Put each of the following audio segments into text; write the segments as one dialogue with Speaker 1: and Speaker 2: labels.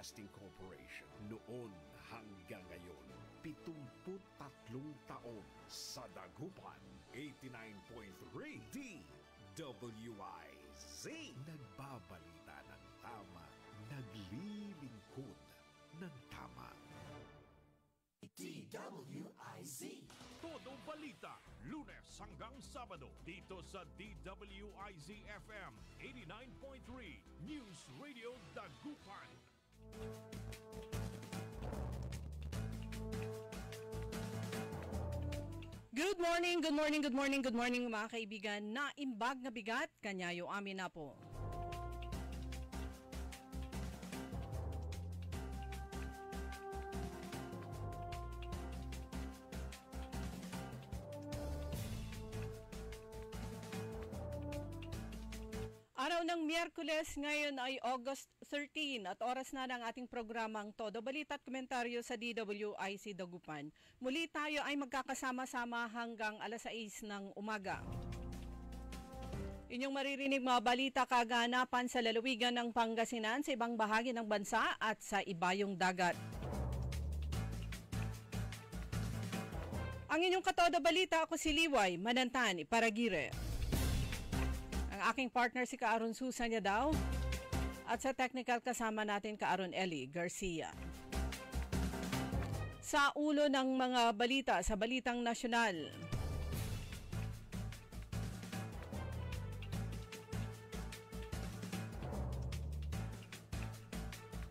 Speaker 1: Broadcasting Corporation. Noon hanggang ngayon, 73 taon sa Dagupan, 89.3 DWIZ. Nagbabalita ng tama, naglilingkod ng tama.
Speaker 2: DWIZ.
Speaker 3: Todo balita, Lunes hanggang Sabado dito sa DWIZ FM 89.3 News Radio Dagupan.
Speaker 4: Good morning mga kaibigan. Naimbag na bigat, kanyayo amin na po. Araw ng Miyerkules, ngayon ay August 13 at oras na ng ating programang Todo Balita at Komentaryo sa DWIZ Dagupan. Muli tayo ay magkakasama-sama hanggang alas 6 ng umaga. Inyong maririnig mga balita kaganapan sa lalawigan ng Pangasinan, sa ibang bahagi ng bansa at sa ibayong dagat. Ang inyong katodo balita, ako si Liway Manantan Iparagire. Ang aking partner si Kaaron Susan daw at sa technical kasama natin Kaaron Eli Garcia. Sa ulo ng mga balita sa Balitang Nasyonal.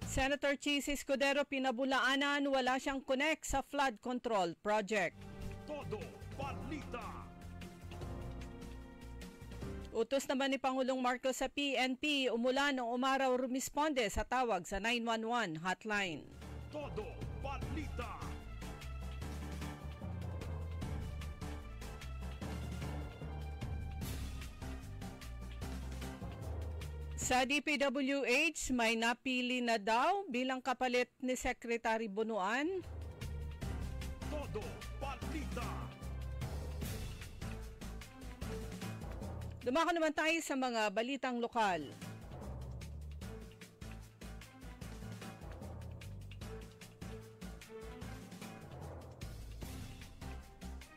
Speaker 4: Senator Chis Escudero pinabulaanan, wala siyang connect sa flood control project.
Speaker 3: Todo balita.
Speaker 4: Utos naman ni Pangulong Marcos sa PNP, umulan ng umaraw rumisponde sa tawag sa 911 hotline.
Speaker 3: Todo balita.
Speaker 4: Sa DPWH, may napili na daw bilang kapalit ni Secretary Bunuan.
Speaker 3: Todo balita.
Speaker 4: Dumako naman tayo sa mga balitang lokal.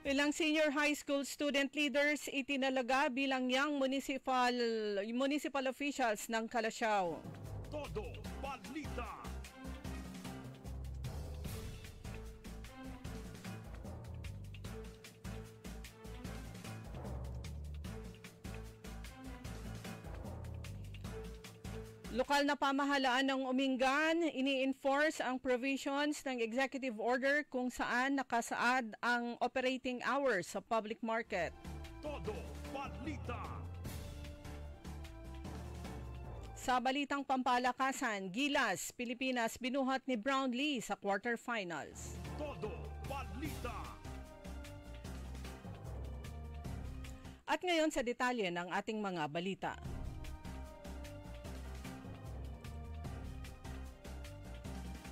Speaker 4: Ilang senior high school student leaders itinalaga bilang young municipal officials ng Calasiao.
Speaker 3: Todo balita.
Speaker 4: Lokal na pamahalaan ng Umingan, ini-enforce ang provisions ng executive order kung saan nakasaad ang operating hours sa public market.
Speaker 3: Todo balita.
Speaker 4: Sa balitang pampalakasan, Gilas, Pilipinas binuhat ni Brownlee sa quarterfinals.
Speaker 3: Todo balita.
Speaker 4: At ngayon sa detalye ng ating mga balita.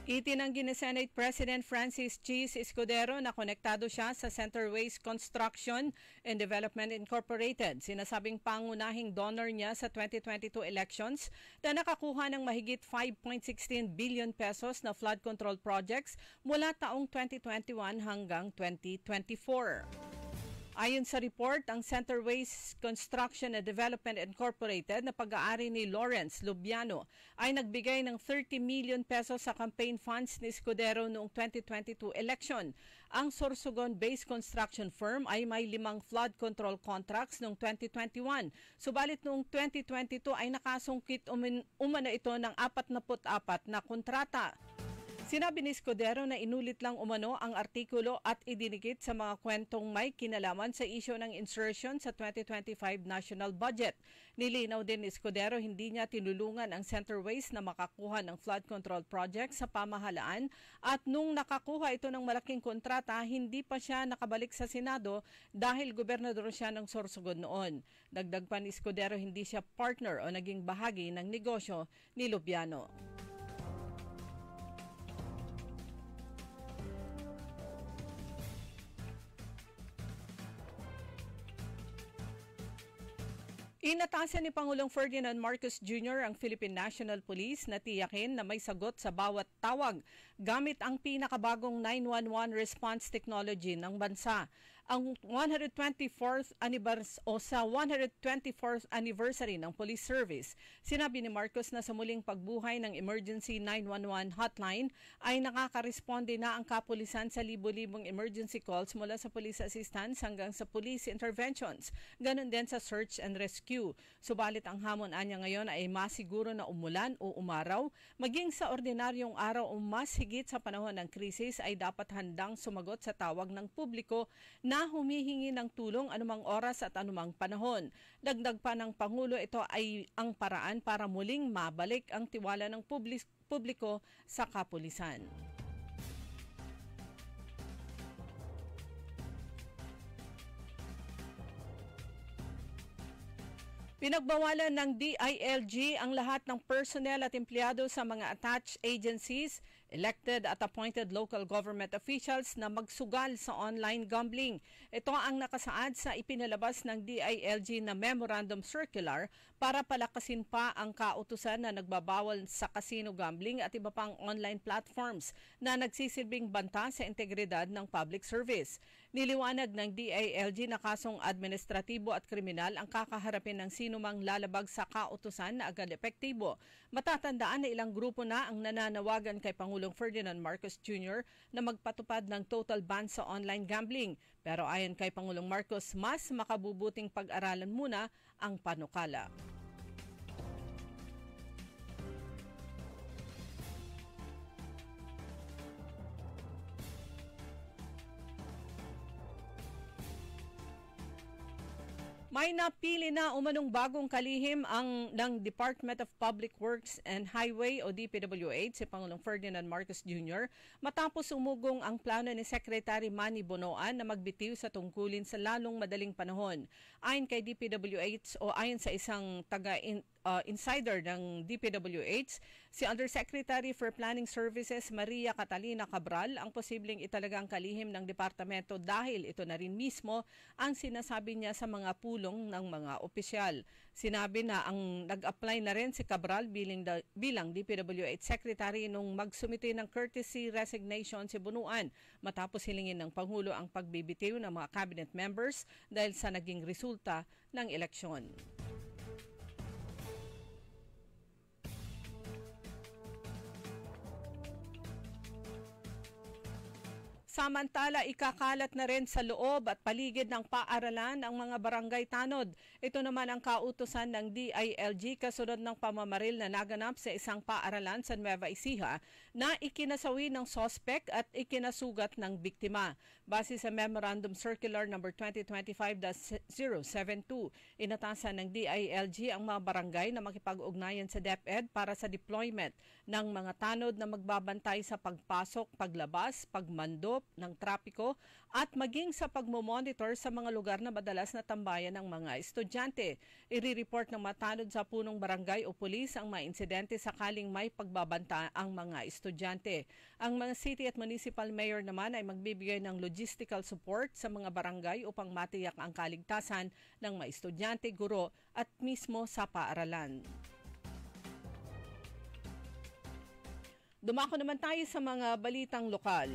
Speaker 4: Itinanggi ni Senate President Francis Chis Escudero na konektado siya sa Centerways Construction and Development Incorporated. Sinasabing pangunahing donor niya sa 2022 elections na nakakuha ng mahigit 5.16 billion pesos na flood control projects mula taong 2021 hanggang 2024. Ayon sa report, ang Centerways Construction and Development Incorporated na pag-aari ni Lawrence Lubiano ay nagbigay ng 30 million pesos sa campaign funds ni Escudero noong 2022 election. Ang Sorsogon-based construction firm ay may 5 flood control contracts noong 2021. Subalit noong 2022 ay nakasungkit umano ito ng 44 na kontrata. Sinabi ni Escudero na inulit lang umano ang artikulo at idinikit sa mga kwentong may kinalaman sa isyu ng insertion sa 2025 national budget. Nilinaw din ni Escudero hindi niya tinulungan ang Centerways na makakuha ng flood control project sa pamahalaan at nung nakakuha ito ng malaking kontrata, hindi pa siya nakabalik sa Senado dahil gobernador siya ng Sorsogon noon. Dagdag pa ni Escudero hindi siya partner o naging bahagi ng negosyo ni Lubiano. Inatasan ni Pangulong Ferdinand Marcos Jr. ang Philippine National Police na tiyakin na may sagot sa bawat tawag gamit ang pinakabagong 911 response technology ng bansa. Ang 124th anniversary ng police service, sinabi ni Marcos na sa muling pagbuhay ng emergency 911 hotline ay nakakaresponde na ang kapulisan sa libo-libong emergency calls mula sa police assistance hanggang sa police interventions, ganun din sa search and rescue. Subalit ang hamon anya ngayon ay masiguro na umulan o umaraw, maging sa ordinaryong araw o mas higit sa panahon ng krisis ay dapat handang sumagot sa tawag ng publiko na humihingi ng tulong anumang oras at anumang panahon. Dagdag pa ng Pangulo, ito ay ang paraan para muling mabalik ang tiwala ng publiko sa kapulisan. Pinagbawalan ng DILG ang lahat ng personnel at empleyado sa mga attached agencies, elected at appointed local government officials na magsugal sa online gambling. Ito ang nakasaad sa ipinalabas ng DILG na Memorandum Circular para palakasin pa ang kautusan na nagbabawal sa casino gambling at iba pang online platforms na nagsisilbing banta sa integridad ng public service. Niliwanag ng DILG na kasong administratibo at kriminal ang kakaharapin ng sinumang lalabag sa kautusan na agad epektibo. Matatandaan na ilang grupo na ang nananawagan kay Pangulong Ferdinand Marcos Jr. na magpatupad ng total ban sa online gambling. Pero ayon kay Pangulong Marcos, mas makabubuting pag-aralan muna ang panukala. May napili na umanong bagong kalihim ng Department of Public Works and Highway o DPWH si Pangulong Ferdinand Marcos Jr. matapos umugong ang plano ni Secretary Manny Bonoan na magbitiw sa tungkulin sa lalong madaling panahon. Ayon kay DPWH o ayon sa isang insider ng DPWH, si Undersecretary for Planning Services Maria Catalina Cabral ang posibleng italagang kalihim ng departamento dahil ito na rin mismo ang sinasabi niya sa mga pulong ng mga opisyal. Sinabi na ang nag-apply na rin si Cabral bilang DPWH Secretary nung magsumite ng courtesy resignation si Bunuan matapos hilingin ng Pangulo ang pagbibitiw ng mga cabinet members dahil sa naging resulta ng eleksyon. Samantala, ikakalat na rin sa loob at paligid ng paaralan ang mga barangay tanod. Ito naman ang kautusan ng DILG kasunod ng pamamaril na naganap sa isang paaralan sa Nueva Ecija na ikinasawi ng sospek at ikinasugat ng biktima. Base sa Memorandum Circular No. 2025-072, inatasan ng DILG ang mga barangay na makipag-ugnayan sa DepEd para sa deployment ng mga tanod na magbabantay sa pagpasok, paglabas, pagmandop ng trapiko at maging sa pagmomonitor sa mga lugar na madalas na tambayan ng mga estudyante. I-report ng mga tanod sa punong barangay o pulis ang mga insidente sakaling may pagbabanta ang mga estudyante. Ang mga city at municipal mayor naman ay magbibigay ng logistical support sa mga barangay upang matiyak ang kaligtasan ng mga estudyante, guro at mismo sa paaralan. Dumako naman tayo sa mga balitang lokal.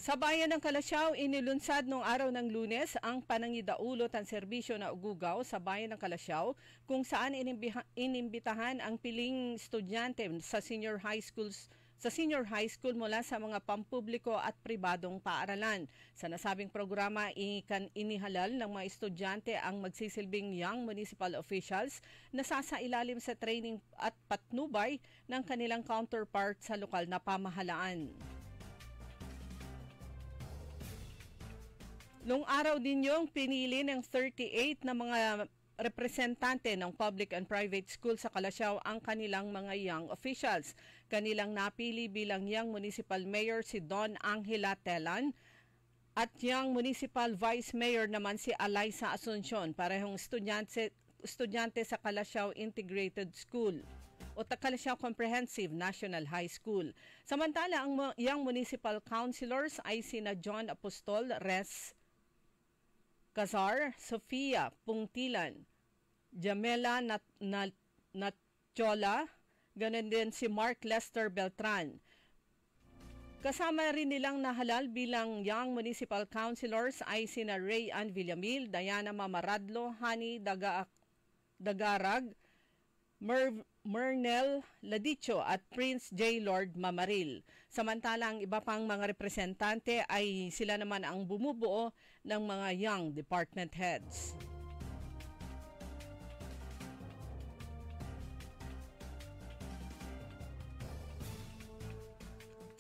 Speaker 4: Sa bayan ng Calasiao, inilunsad noong araw ng Lunes ang panangidaulot ang serbisyo na ugugaw sa bayan ng Calasiao kung saan inimbitahan ang piling estudyante sa senior high school mula sa mga pampubliko at pribadong paaralan. Sa nasabing programa, inihalal ng mga estudyante ang magsisilbing young municipal officials na sasailalim sa training at patnubay ng kanilang counterpart sa lokal na pamahalaan. Noong araw din yung pinili ng 38 na mga representante ng public and private school sa Calasiao ang kanilang mga young officials. Kanilang napili bilang young municipal mayor si Don Angela Telan At yung Municipal Vice Mayor naman si Alaysa Asuncion, parehong estudyante sa Calasiao Integrated School o Calasiao Comprehensive National High School. Samantala, ang young municipal councilors ay sina John Apostol, Res Cazar, Sofia Pungtilan, Jamela Natchola, ganun din si Mark Lester Beltran. Kasama rin nilang nahalal bilang young municipal councilors ay sina Ray Ann Villamil, Diana Mamaradlo, Hani Dagarag, Mernel Ladicho at Prince J. Lord Mamaril. Samantalang iba pang mga representante ay sila naman ang bumubuo ng mga young department heads.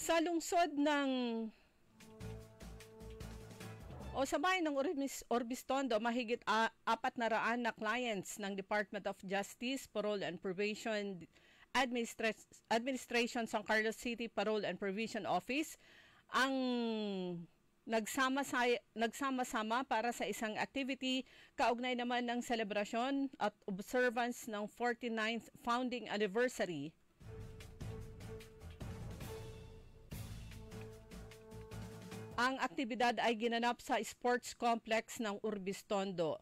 Speaker 4: Sa lungsod ng sa bayan ng Orbistondo, mahigit 400 na clients ng Department of Justice, Parole and Probation Administration San Carlos City Parole and Provision Office ang nagsama-sama para sa isang activity kaugnay naman ng selebrasyon at observance ng 49th founding anniversary . Ang aktibidad ay ginanap sa sports complex ng Orbistondo.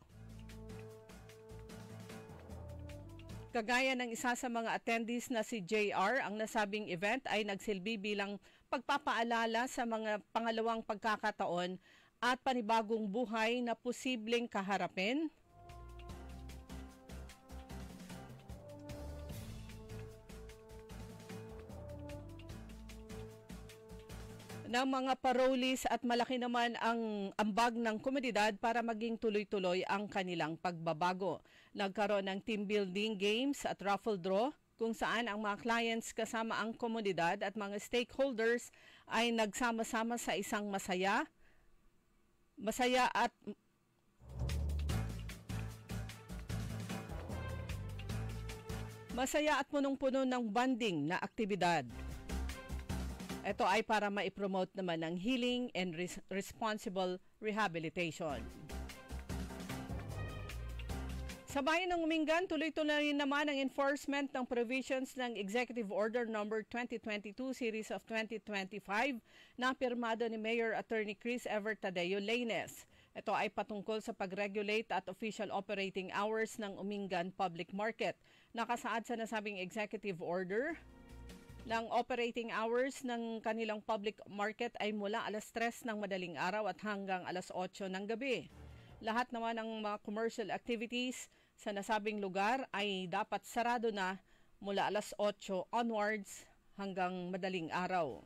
Speaker 4: Kagaya ng isa sa mga attendees na si JR, ang nasabing event ay nagsilbi bilang pagpapaalala sa mga pangalawang pagkakataon at panibagong buhay na posibleng kaharapin. Ng mga parolees at malaki naman ang ambag ng komunidad para maging tuloy-tuloy ang kanilang pagbabago. Nagkaroon ng team building games at raffle draw kung saan ang mga clients kasama ang komunidad at mga stakeholders ay nagsama-sama sa isang masaya at punong-puno ng bonding na aktibidad. Ito ay para maipromote naman ang healing and responsible rehabilitation. Sa bayan ng Umingan, tuloy-tuloy naman ang enforcement ng provisions ng Executive Order No. 2022 Series of 2025 na pirmado ni Mayor Attorney Chris Ever Tadeo Lainez. Ito ay patungkol sa pag-regulate at official operating hours ng Umingan Public Market. Nakasaad sa nasabing Executive Order ng operating hours ng kanilang public market ay mula alas 3 ng madaling araw at hanggang alas 8 ng gabi. Lahat naman ng mga commercial activities sa nasabing lugar ay dapat sarado na mula alas 8 onwards hanggang madaling araw.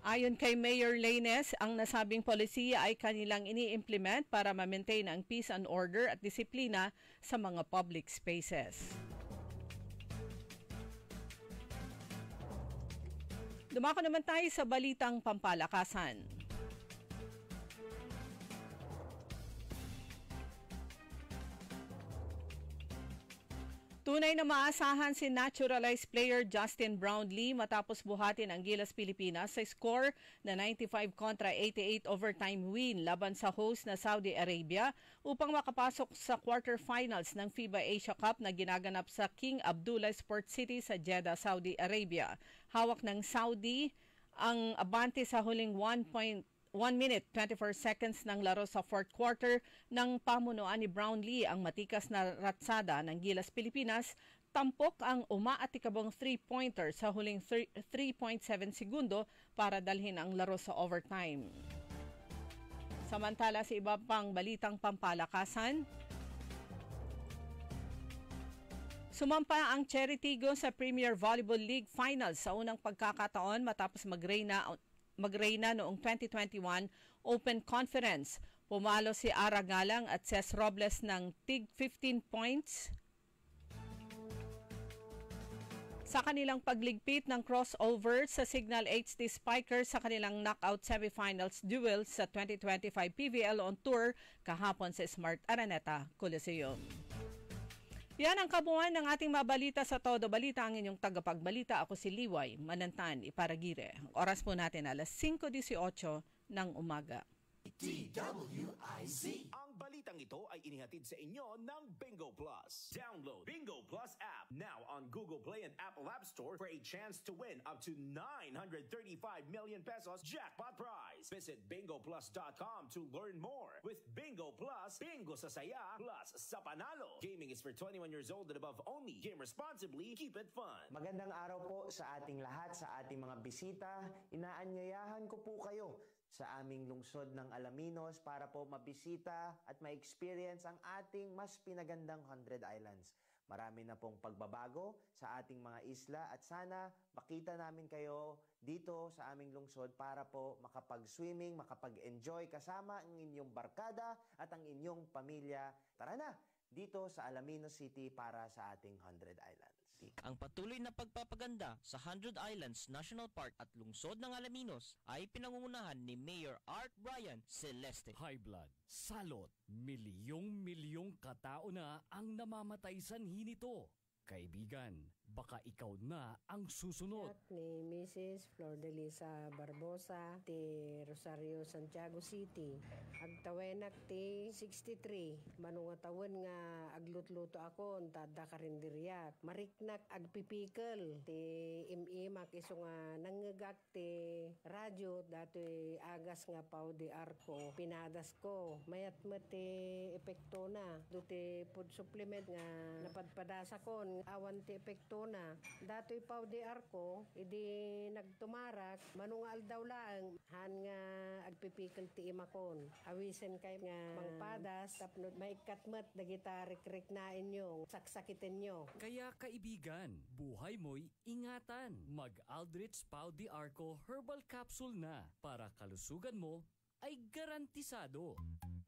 Speaker 4: Ayon kay Mayor Lainez, ang nasabing polisiya ay kanilang ini-implement para ma-maintain ang peace and order at disiplina sa mga public spaces. Dumako naman tayo sa balitang pampalakasan. Tunay na maasahan si naturalized player Justin Brownlee matapos buhatin ang Gilas Pilipinas sa score na 95-88 overtime win laban sa host na Saudi Arabia upang makapasok sa quarterfinals ng FIBA Asia Cup na ginaganap sa King Abdullah Sports City sa Jeddah, Saudi Arabia. Hawak ng Saudi ang abante sa huling 1 minute 24 seconds ng laro sa fourth quarter ng pamunuan ni Brownlee ang matikas na ratsada ng Gilas Pilipinas. Tampok ang umaatikabong 3-pointer sa huling 3.7 segundo para dalhin ang laro sa overtime. Samantala sa iba pang balitang pampalakasan, sumampa ang Cherry Tigo sa Premier Volleyball League Finals sa unang pagkakataon matapos magreyna noong 2021 Open Conference. Pumalo si Ara Galang at Ces Robles ng tig 15 points sa kanilang pagligpit ng crossover sa Signal HD Spikers sa kanilang knockout semifinals duel sa 2025 PVL on Tour kahapon sa Smart Araneta Coliseum. Yan ang kabuuan ng ating mabalita sa Todo Balita. Ang inyong tagapagbalita, ako si Liway Manantan Iparagire. Ang oras po natin alas 5:18 ng umaga.
Speaker 2: DWIZ.
Speaker 3: Ang balitang ito ay inihatid sa inyo ng Bingo Plus. Download Bingo Plus app now on Google Play and Apple App Store for a chance to win up to 935 million pesos jackpot prize. Visit bingoplus.com to learn more. With Bingo Plus, bingo sa saya plus sa panalo. Gaming is for 21 years old and above only. Game responsibly, keep it fun.
Speaker 2: Magandang araw po sa ating lahat, sa ating mga bisita. Inaanyayahan ko po kayo sa aming lungsod ng Alaminos para po mabisita at ma-experience ang ating mas pinagandang 100 Islands. Marami na pong pagbabago sa ating mga isla at sana makita namin kayo dito sa aming lungsod para po makapag-swimming, makapag-enjoy kasama ang inyong barkada at ang inyong pamilya. Tara na! Dito sa Alaminos City para sa ating 100 Islands.
Speaker 5: Ang patuloy na pagpapaganda sa 100 Islands National Park at lungsod ng Alaminos ay pinangungunahan ni Mayor Art Brian Celeste.
Speaker 6: High blood, salot, milyong-milyong katao na ang namamatay sanhi nito. Kaibigan, baka ikaw na ang susunod.
Speaker 7: At ni Mrs. Flor de Lisa Barbosa ti Rosario Santiago City. Agtawenak ti 63. Manungatawan nga aglutluto ako tada karinderyak. Mariknak agpipikal ti imimak iso nga nangagak ti radyo datoy agas nga pau di arko. Pinadas ko. Mayat ti epekto na. Duti food supplement nga napadpadasa kon awan ti epekto na. Dato'y pau di arko, idi nagtumarak, manungal daw lang, han nga agpipikal ti imakon. Awisen kay nga mangpadas, tapno maikatmat, dagita rik-rik na inyo, saksakitin nyo.
Speaker 6: Kaya kaibigan, buhay mo'y ingatan. Mag-Aldrich Pau di Arco Herbal Capsule na para kalusugan mo ay garantisado.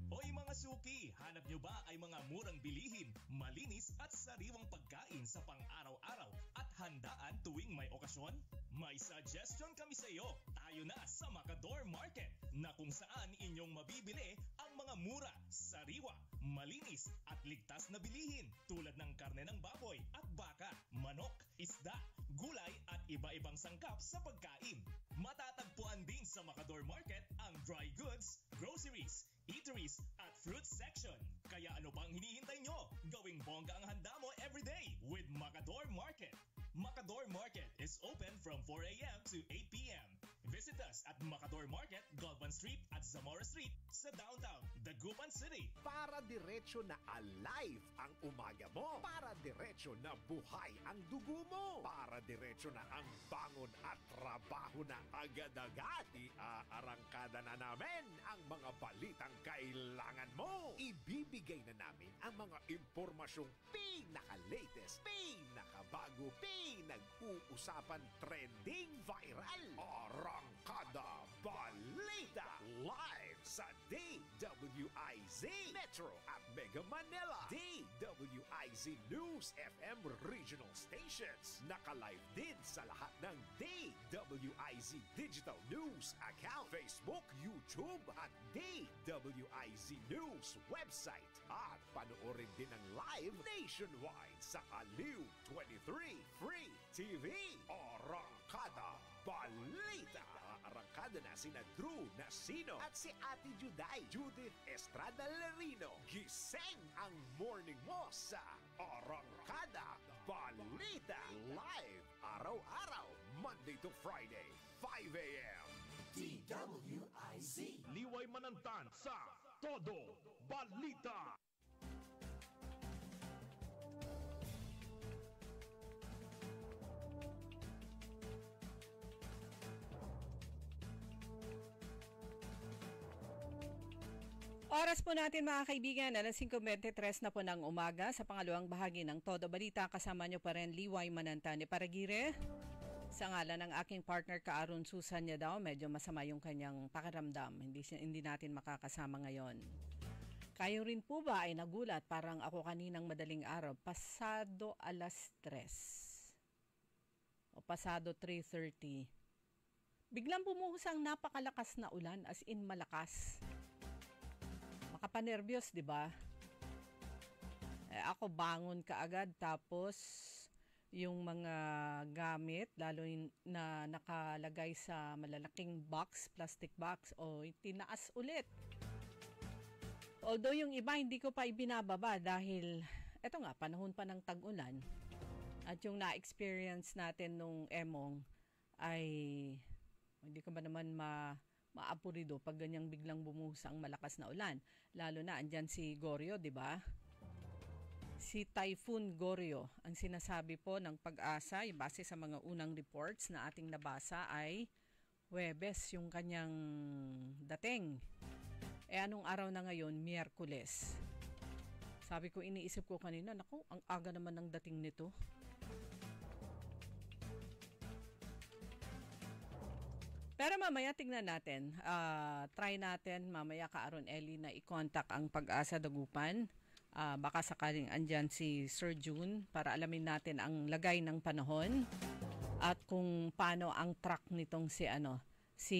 Speaker 8: Hoy mga suki, hanap nyo ba ay mga murang bilihin, malinis at sariwang pagkain sa pang-araw-araw at handaan tuwing may okasyon? May suggestion kami sa iyo. Tayo na sa Macador Market na kung saan inyong mabibili ang mga mura, sariwa, malinis at ligtas na bilihin tulad ng karne ng baboy at baka, manok, isda, gulay at iba-ibang sangkap sa pagkain. Matatagpuan din sa Macador Market ang dry goods, groceries, eateries at fruit section. Kaya ano bang hinihintay nyo? Gawing bongga ang handa mo everyday with Macador Market. Macador Market is open from 4 a.m. to 8 p.m. Visit us at Macador Market, Galvan Street at Zamora Street sa downtown, Dagupan City.
Speaker 1: Para diretso na alive ang umaga mo. Para diretso na buhay ang dugo mo. Para diretso na ang bangon at trabaho na agad-agad. Iaarangkada na namin ang mga balitang kailangan mo. Ibibigay na namin ang mga impormasyong pinaka-latest, pinakabago, pinag-uusapan, trending, viral. Arangkada Balita live sa DWIZ Metro at Mega Manila. DWIZ News FM regional stations. Naka-live din sa lahat ng DWIZ Digital News account, Facebook, YouTube at DWIZ News website. At panoorin din ang live nationwide sa Aliw 23 Free TV. Arangkada Balita. Arangkada na sina Drew Nasino at si Ate Juday, Judith Estrada Larino. Gising ang morning mo sa Arangkada Balita. Live araw-araw, Monday to Friday, 5 a.m.
Speaker 2: DWIZ.
Speaker 3: Liway Manantan sa Todo Balita.
Speaker 4: Oras po natin mga kaibigan, alas 5:23 na po ng umaga sa pangalawang bahagi ng Todo Balita. Kasama nyo pa rin Liway Manantan Iparagire. Sa ngalan ng aking partner Kaaron Susan niya daw, medyo masama yung kanyang pakiramdam. Hindi natin makakasama ngayon. Kayo rin po ba ay nagulat parang ako kaninang madaling araw, pasado alas 3 o pasado 3:30. Biglang bumuhos ang napakalakas na ulan, as in malakas. Makapanervyos, di ba? ako bangon kaagad tapos yung mga gamit, lalo na nakalagay sa malalaking box, plastic box, o tinaas ulit. Although yung iba hindi ko pa ibinababa dahil eto nga, panahon pa ng tag-ulan. At yung na-experience natin nung Emong ay hindi ka ba naman maapurido pag ganyang biglang bumuhos ang malakas na ulan. Lalo na andyan si Goryo, di ba? Si Typhoon Goryo. Ang sinasabi po ng Pag-asa, base sa mga unang reports na ating nabasa ay Huwebes yung kanyang dating. Anong araw na ngayon? Miyerkules. Sabi ko, iniisip ko kanina, naku, ang aga naman ng dating nito. Pero mamaya tingnan natin. Try natin mamaya Aaron Eli na i-contact ang Pag-asa Dagupan. Baka sakaling andyan si Sir June para alamin natin ang lagay ng panahon at kung paano ang track nitong si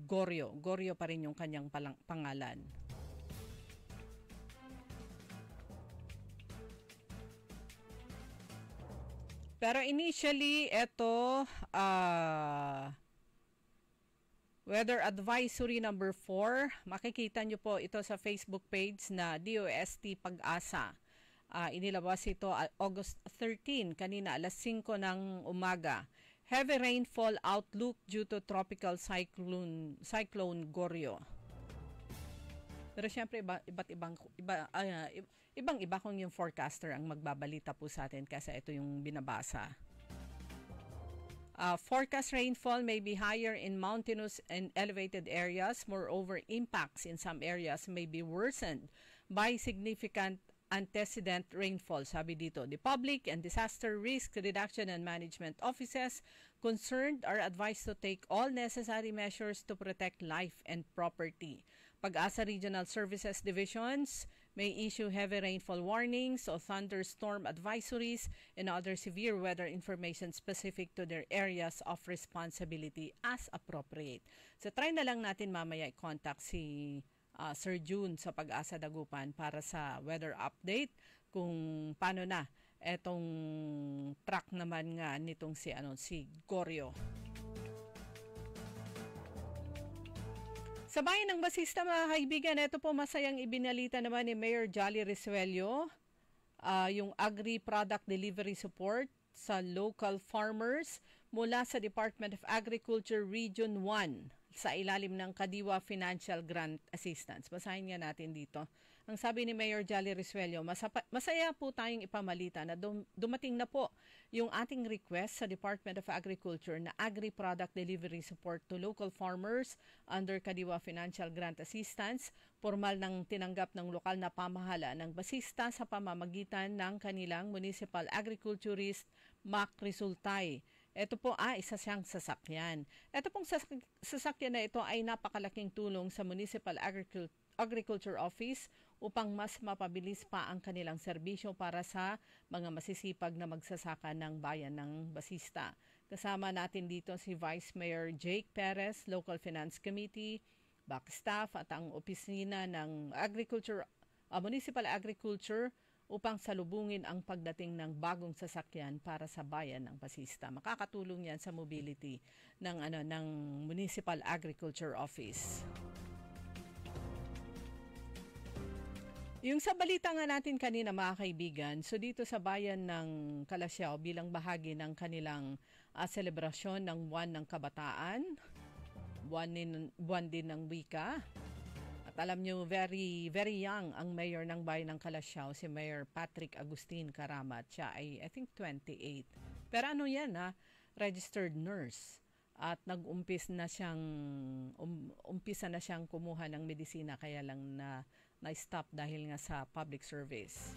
Speaker 4: Goryo. Goryo pa rin yung kanyang pangalan. Pero initially, ito Weather Advisory number 4, makikita nyo po ito sa Facebook page na DOST Pag-asa. Inilabas ito August 13, kanina alas 5 ng umaga. Heavy rainfall outlook due to tropical cyclone Goryo. Pero syempre ibang-iba kung yung forecaster ang magbabalita po sa atin kasi ito yung binabasa. Forecast rainfall may be higher in mountainous and elevated areas. Moreover, impacts in some areas may be worsened by significant antecedent rainfall. Sabi dito, the Public and Disaster Risk Reduction and Management Offices concerned are advised to take all necessary measures to protect life and property. Pag-asa Regional Services Divisions may issue heavy rainfall warnings o thunderstorm advisories and other severe weather information specific to their areas of responsibility as appropriate. So try na lang natin mamaya i-contact si Sir June sa Pag-asa Dagupan para sa weather update kung paano na etong track naman nga nitong si Goryo. Sa bayan ng Basista, mga kaibigan, ito po masayang ibinalita naman ni Mayor Jolly Resuello, yung agri-product delivery support sa local farmers mula sa Department of Agriculture Region 1 sa ilalim ng Kadiwa Financial Grant Assistance. Basahin nga natin dito. Ang sabi ni Mayor Jolly Resuello, masaya po tayong ipamalita na dumating na po yung ating request sa Department of Agriculture na agri-product delivery support to local farmers under Kadiwa Financial Grant Assistance. Formal nang tinanggap ng lokal na pamahala ng Basista sa pamamagitan ng kanilang Municipal Agriculturist Mac Resultay. Ito po isa siyang sasakyan. Ito pong sasakyan na ito ay napakalaking tulong sa Municipal Agriculture Office upang mas mapabilis pa ang kanilang serbisyo para sa mga masisipag na magsasaka ng bayan ng Basista. Kasama natin dito si Vice Mayor Jake Perez, Local Finance Committee, back staff at ang opisina ng Municipal Agriculture upang salubungin ang pagdating ng bagong sasakyan para sa bayan ng Basista. Makakatulong yan sa mobility ng Municipal Agriculture Office. Yung sa balita nga natin kanina, mga kaibigan, so dito sa bayan ng Calasiao bilang bahagi ng kanilang selebrasyon ng Buwan ng Kabataan, buwan din ng wika. At alam nyo, very, very young ang mayor ng bayan ng Calasiao, si Mayor Patrick Agustin Karamat. Siya ay, I think, 28. Pero registered nurse. At umpisa na siyang kumuha ng medisina, kaya lang na-stop dahil nga sa public service.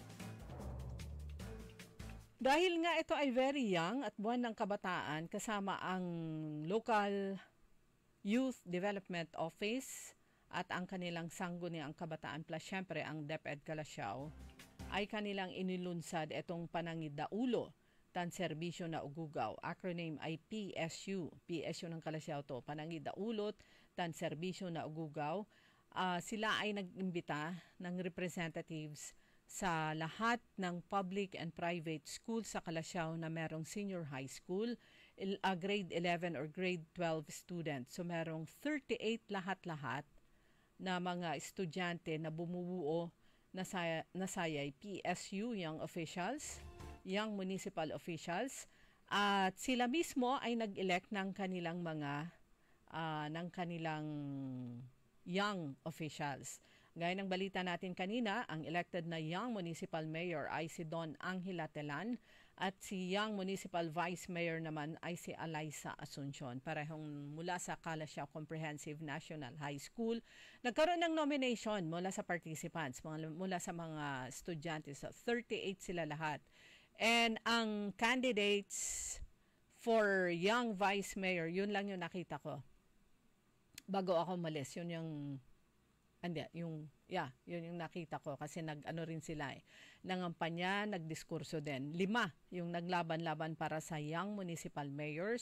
Speaker 4: Dahil nga ito ay very young at buwan ng kabataan, kasama ang local Youth Development Office at ang kanilang Sangguniang Kabataan plus syempre ang DepEd Calasiao ay kanilang inilunsad itong Panangidaulo tan serbisyo na ugugaw. Acronym ay PSU. PSU ng Calasiao to. Panangidaulot tan serbisyo na ugugaw. Sila ay nag-imbita ng representatives sa lahat ng public and private school sa Calasiao na merong senior high school, grade 11 or grade 12 students. So merong 38 lahat-lahat na mga estudyante na bumubuo na sayay PSU, Young Officials, Young Municipal Officials, at sila mismo ay nag-elect ng kanilang mga young officials. Gaya ng balita natin kanina, ang elected na Young Municipal Mayor ay si Don Angela Telan at si Young Municipal Vice Mayor naman ay si Alaysa Asuncion. Parehong mula sa Calasiao Comprehensive National High School. Nagkaroon ng nomination mula sa participants, mula sa mga estudyante. So 38 sila lahat. And ang candidates for Young Vice Mayor, yun lang yung nakita ko. Bago ako umalis, yun yung nakita ko kasi nag-ano rin sila nangampanya, nagdiskurso din. 5 yung naglaban-laban para sa Young Municipal Mayor,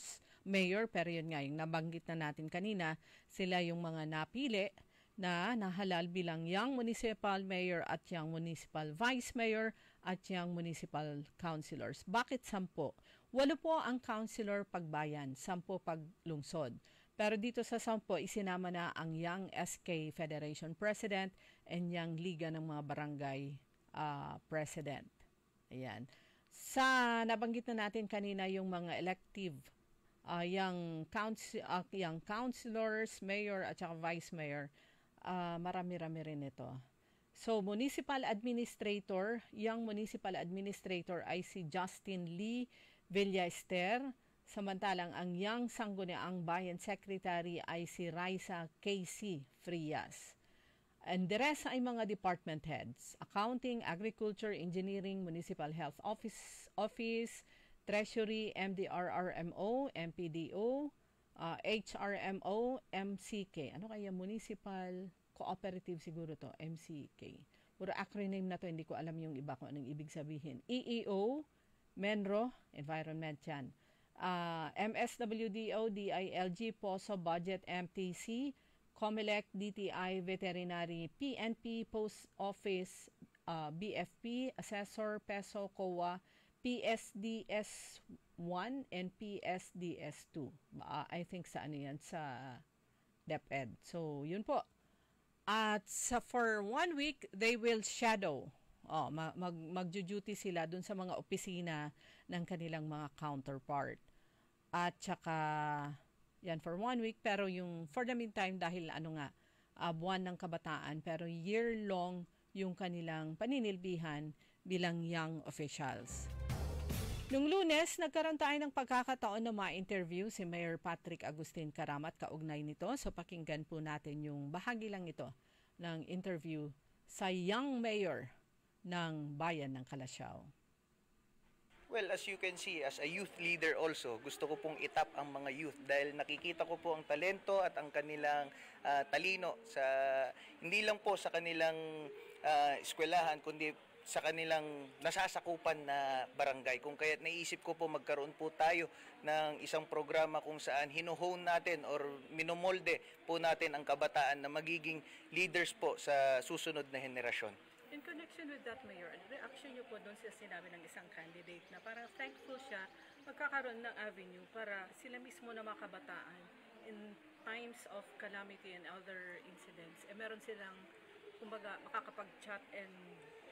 Speaker 4: pero yun nga, yung nabanggit na natin kanina, sila yung mga napili na nahalal bilang Young Municipal Mayor at Young Municipal Vice Mayor at Young Municipal Councilors. Bakit 10? 8 po ang councilor pagbayan, 10 paglungsod. Pero dito sa 10, isinama na ang Young SK Federation President and Young Liga ng mga Barangay President. Ayan. Sa nabanggit na natin kanina yung mga elective, young councilors, mayor at saka vice mayor, marami-rami rin ito. So, Municipal Administrator, Young Municipal Administrator ay si Justin Lee Villaester. Samantalang ang Young Sangguniang Bayan Secretary ay si Raisa Casey Frias. And the rest ay mga department heads: Accounting, Agriculture, Engineering, Municipal Health Office, Treasury, MDRRMO, MPDO, HRMO, MCK. Ano kaya? Municipal Cooperative siguro to, MCK. Puro acronym na to, hindi ko alam yung iba kung anong ibig sabihin. EEO, Menro, Environment yan. MSWDO, DILG, POSO, Budget, MTC, COMELEC, DTI, Veterinary, PNP, Post Office, BFP, Assessor, PESO, COA, PSDS1 and PSDS2. I think sa ano yan, sa DepEd. So, yun po. At for 1 week, they will shadow. Magjo-duty sila dun sa mga opisina ng kanilang mga counterpart. At saka, yan for 1 week, pero yung for the meantime, dahil buwan ng kabataan, pero year-long yung kanilang paninilbihan bilang young officials. Nung Lunes, nagkaroon tayo ng pagkakataon na ma-interview si Mayor Patrick Agustin Karamat kaugnay nito. So pakinggan po natin yung bahagi lang ito ng interview sa Young Mayor ng Bayan ng Calasiao.
Speaker 9: Well, as you can see, as a youth leader also, gusto ko pong itap ang mga youth dahil nakikita ko po ang talento at ang kanilang talino sa hindi lang po sa kanilang eskwelahan kundi sa kanilang nasasakupan na barangay. Kung kaya naisip ko po magkaroon po tayo ng isang programa kung saan hino-hone natin or minomolde po natin ang kabataan na magiging leaders po sa susunod na henerasyon.
Speaker 4: In connection with that, Mayor, reaction niyo po doon sa sinabi ng isang candidate na parang thankful siya magkakaroon ng avenue para sila mismo na mga kabataan in times of calamity and other incidents, meron silang, kumbaga, makakapag-chat and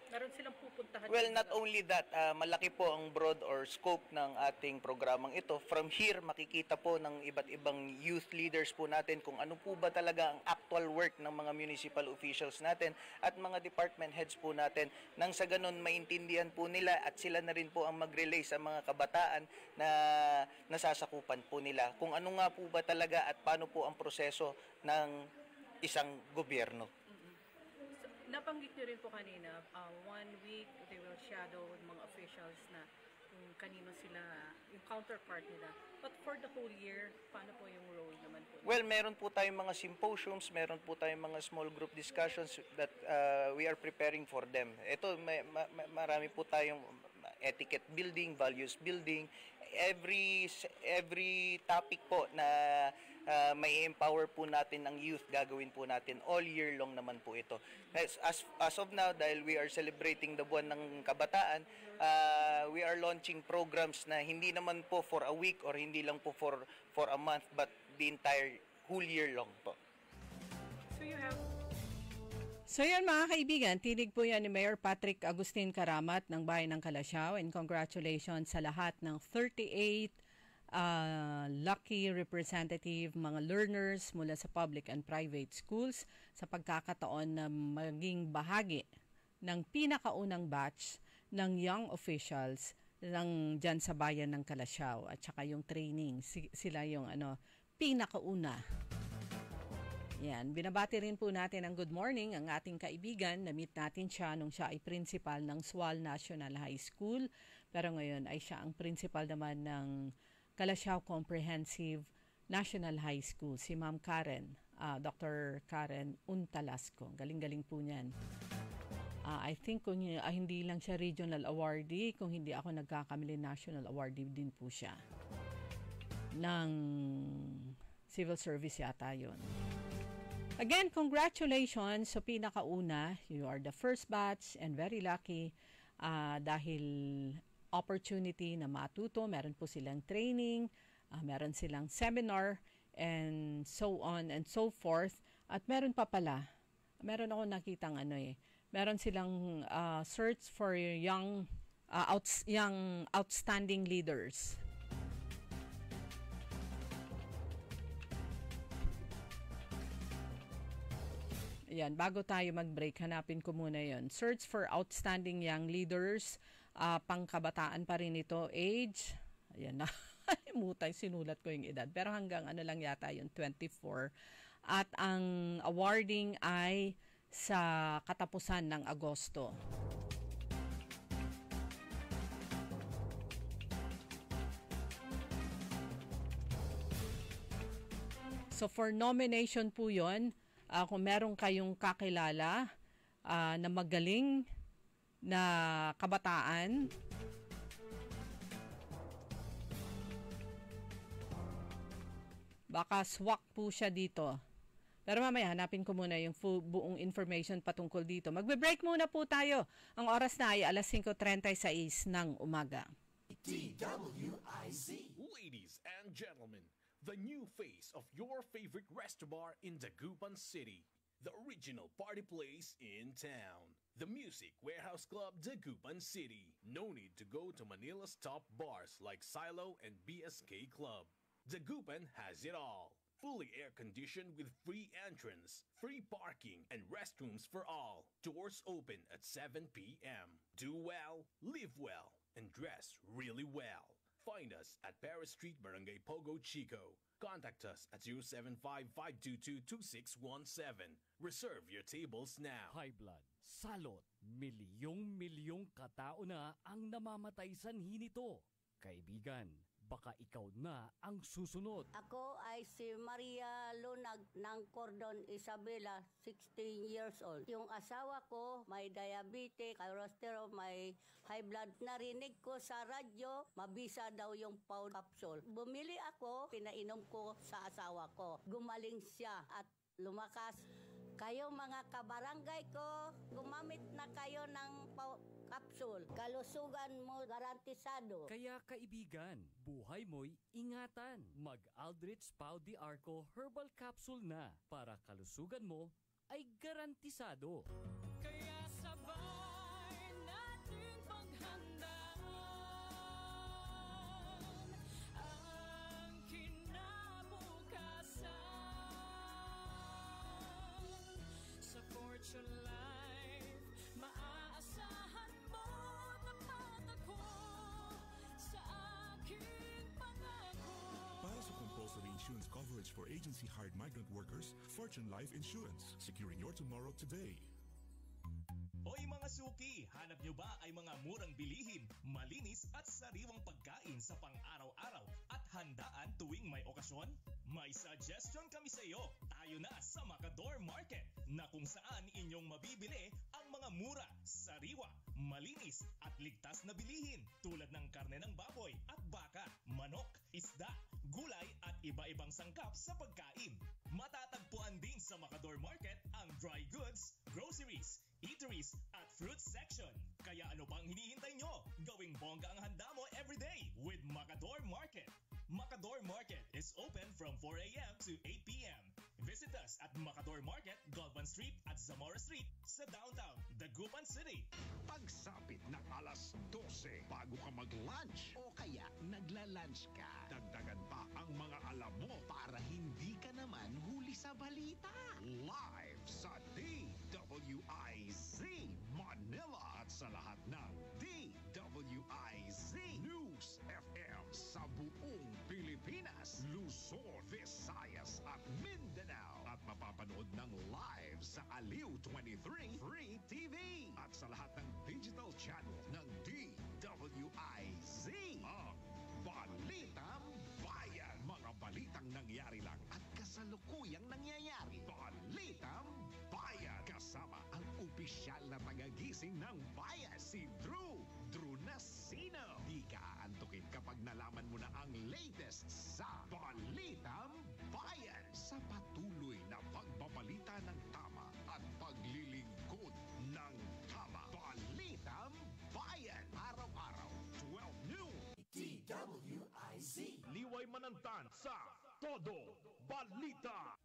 Speaker 4: meron silang pupuntahan.
Speaker 9: Well, not only that, malaki po ang broad or scope ng ating programang ito. From here, makikita po ng iba't ibang youth leaders po natin kung ano po ba talaga ang actual work ng mga municipal officials natin at mga department heads po natin nang sa ganun maintindihan po nila at sila na rin po ang mag-relay sa mga kabataan na nasasakupan po nila. Kung ano nga po ba talaga at paano po ang proseso ng isang gobyerno.
Speaker 4: Nabanggit niyo rin po kanina, 1 week they will shadow mga officials na kung kanino sila, yung counterpart nila. But for the whole year, paano po yung role naman po?
Speaker 9: Well, meron po tayong mga symposiums, meron po tayong mga small group discussions that we are preparing for them. Ito, marami po tayong etiquette building, values building, every topic po na may empower po natin ang youth, gagawin po natin all year long naman po ito. As of now, dahil we are celebrating the buwan ng kabataan, we are launching programs na hindi naman po for a week or hindi lang po for a month, but the entire whole year long po.
Speaker 4: So yan mga kaibigan, tinig po yan ni Mayor Patrick Agustin Karamat ng Bayan ng Calasiao, and congratulations sa lahat ng 38 lucky representative, mga learners mula sa public and private schools sa pagkakataon na maging bahagi ng pinakaunang batch ng young officials ng dyan sa Bayan ng Calasiao, at saka yung training, sila yung pinakauna. Yan, binabati rin po natin ang good morning ang ating kaibigan. Na-meet natin siya nung siya ay principal ng SWAL National High School, pero ngayon ay siya ang principal naman ng Calasiao Comprehensive National High School, si Ma'am Karen, Dr. Karen Untalasco. Galing-galing po niyan. I think kung hindi lang siya regional awardee, kung hindi ako nagkakamali, national awardee din po siya. Ng civil service yata yun. Again, congratulations sa pinakauna. You are the first batch and very lucky dahil opportunity na matuto. Meron po silang training, meron silang seminar, and so on and so forth. At meron pa pala, meron ako nakitang meron silang search for young outstanding leaders. Yan, bago tayo mag-break, hanapin ko muna yon. Search for outstanding young leaders. Pangkabataan pa rin ito. Age, ayan na, mutay, sinulat ko yung edad. Pero hanggang lang yata yung 24. At ang awarding ay sa katapusan ng Agosto. So for nomination po yun, kung meron kayong kakilala na magaling na kabataan, baka swak po siya dito. Pero mamaya hanapin ko muna yung buong information patungkol dito. Magbe-break muna po tayo. Ang oras na ay 5:36 ng umaga.
Speaker 1: DWIZ. Ladies and gentlemen, the new face of your favorite resto bar in Dagupan City. The original party place in town. The Music Warehouse Club, Dagupan City. No need to go to Manila's top bars like Silo and BSK Club. Dagupan has it all. Fully air-conditioned with free entrance, free parking, and restrooms for all. Doors open at 7 p.m. Do well, live well, and dress really well. Find us at Paris Street, Barangay Pogo, Chico. Contact us at 075-522-2617. Reserve your tables now.
Speaker 6: High blood, salot, milyong-milyong katao na ang namamatay sanhi nito. Kaibigan, baka ikaw na ang susunod.
Speaker 10: Ako ay si Maria Lunag ng Cordon Isabela, 16 years old. Yung asawa ko may diabetes, cholesterol, may high blood. Narinig ko sa radyo, mabisa daw yung Paul capsule. Bumili ako, pinainom ko sa asawa ko. Gumaling siya at lumakas. Kayo mga kabarangay ko, gumamit na kayo ng capsule. Kalusugan mo garantisado.
Speaker 6: Kaya kaibigan, buhay mo'y ingatan. Mag-Aldrich Pau de Arco Herbal Capsule na para kalusugan mo ay garantisado.
Speaker 11: Kaya sabay natin paghandaan ang kinabukasan. Sa Fortune Life, maaasahan mo na patako sa aking pangako.
Speaker 12: Para sa compulsory insurance coverage for agency-hired migrant workers, Fortune Life Insurance. Securing your tomorrow today.
Speaker 8: Hoy mga suki, hanap nyo ba ay mga murang bilihin, malinis at sariwang pagkain sa pang-araw-araw at handaan tuwing may okasyon? May suggestion kami sa iyo. Tayo na sa Macador Market na kung saan inyong mabibili ang ang mga mura, sariwa, malinis at ligtas na bilihin tulad ng karne ng baboy at baka, manok, isda, gulay at iba-ibang sangkap sa pagkain. Matatagpuan din sa Macador Market ang dry goods, groceries, eateries at fruit section. Kaya ano pang hinihintay nyo? Gawing bongga ang handa mo everyday with Macador Market. Macador Market is open from 4 a.m. to 8 p.m. Visit us at Macador Market, Galvan Street at Zamora Street sa downtown, Dagupan City.
Speaker 1: Pagsapit ng alas 12 bago ka mag-lunch o kaya nagla-lunch ka, dagdagan pa ang mga alam mo para hindi ka naman huli sa balita. Live sa DWIZ Manila at sa lahat ng DWIZ News FM sa buong Pilipinas, Luzon, Visayas at Mindanao. At mapapanood ng live sa Aliw 23 Free TV at sa lahat ng digital channel ng DWIZ. Ang Balitang Bayan. Mga balitang nangyari lang at kasalukuyang nangyayari. Balitang Bayan. Kasama ang opisyal na tagagising ng bayan, si Drew Nasino. Di ka aantukin kapag nalaman mo na ang latest sa Balitang Bayan. Sa patuloy na pagbabalita ng tama at paglilingkod ng tama. Balitang Bayan. Araw-araw, 12 noon. DWIZ.
Speaker 8: Liway Manantan sa Todo Balita.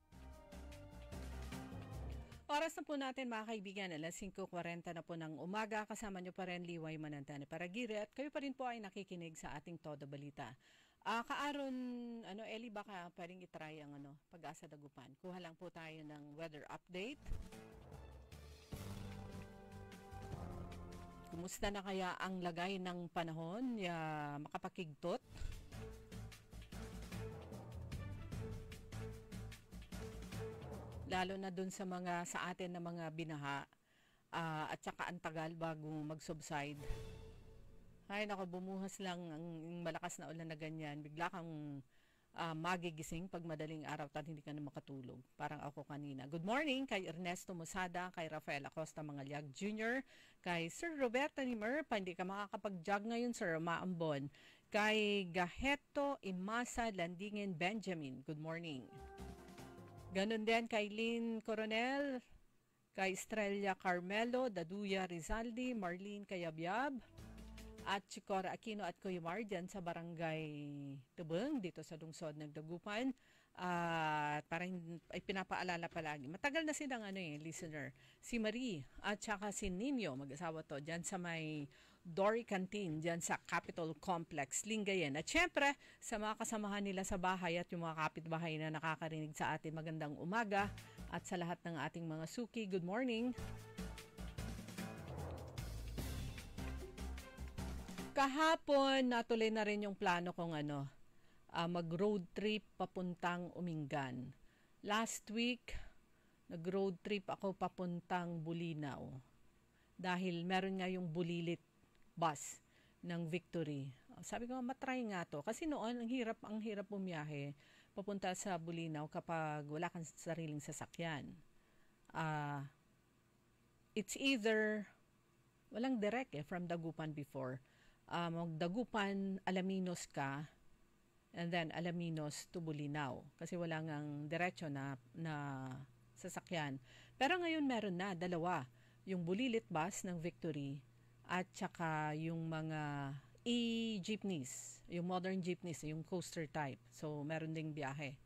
Speaker 4: Oras na po natin mga kaibigan, alas 5:40 na po ng umaga. Kasama nyo pa rin Liway Manantan Paragiri at kayo pa rin po ay nakikinig sa ating Todo Balita. Kaaron, Eli, baka pwedeng itry ang Pag-asa Dagupan. Kuha lang po tayo ng weather update. Kumusta na kaya ang lagay ng panahon? Makapakigtot? Lalo na dun sa atin na mga binaha at saka ang tagal bago mag-subside. Ay nako, bumuhas lang ang malakas na ulan na ganyan. Bigla kang magigising pag madaling araw at hindi ka na makatulog. Parang ako kanina. Good morning kay Ernesto Musada, kay Rafael Acosta Mangalyag Jr., kay Sir Roberto Nimer, pa hindi ka makakapag-jog ngayon, Sir Maambon. Kay Gaheto Imasa Landingen Benjamin, good morning. Ganon din kay Lynn Coronel, kay Estrella Carmelo, Daduya Rizaldi, Marlene Kayabyab, at Chicora Aquino at Kuya dyan sa Barangay Tubeng dito sa lungsod ng Dagupan. Parang ay pinapaalala palagi. Matagal na silang listener. Si Marie at saka si Nino, mag-asawa to, dyan sa may Dory Canteen, dyan sa Capitol Complex, Lingayen. At syempre, sa mga kasamahan nila sa bahay at yung mga kapitbahay na nakakarinig sa atin, magandang umaga. At sa lahat ng ating mga suki, good morning. Kahapon, natuloy na rin yung plano kong mag-road trip papuntang Umingan. Last week, nag-road trip ako papuntang Bulinaw. Dahil meron nga yung Bulilit bus ng Victory. Sabi ko, matry nga to. Kasi noon, ang hirap bumiyahe papunta sa Bulinaw kapag wala kang sariling sasakyan. It's either, walang direct from Dagupan before. Magdagupan, Alaminos ka, and then Alaminos to Bulinaw. Kasi wala ngang diretso na sasakyan. Pero ngayon meron na, dalawa. Yung Bulilit bus ng Victory at saka yung mga e-jeepneys, yung modern jeepneys, yung coaster type. So, meron ding biyahe.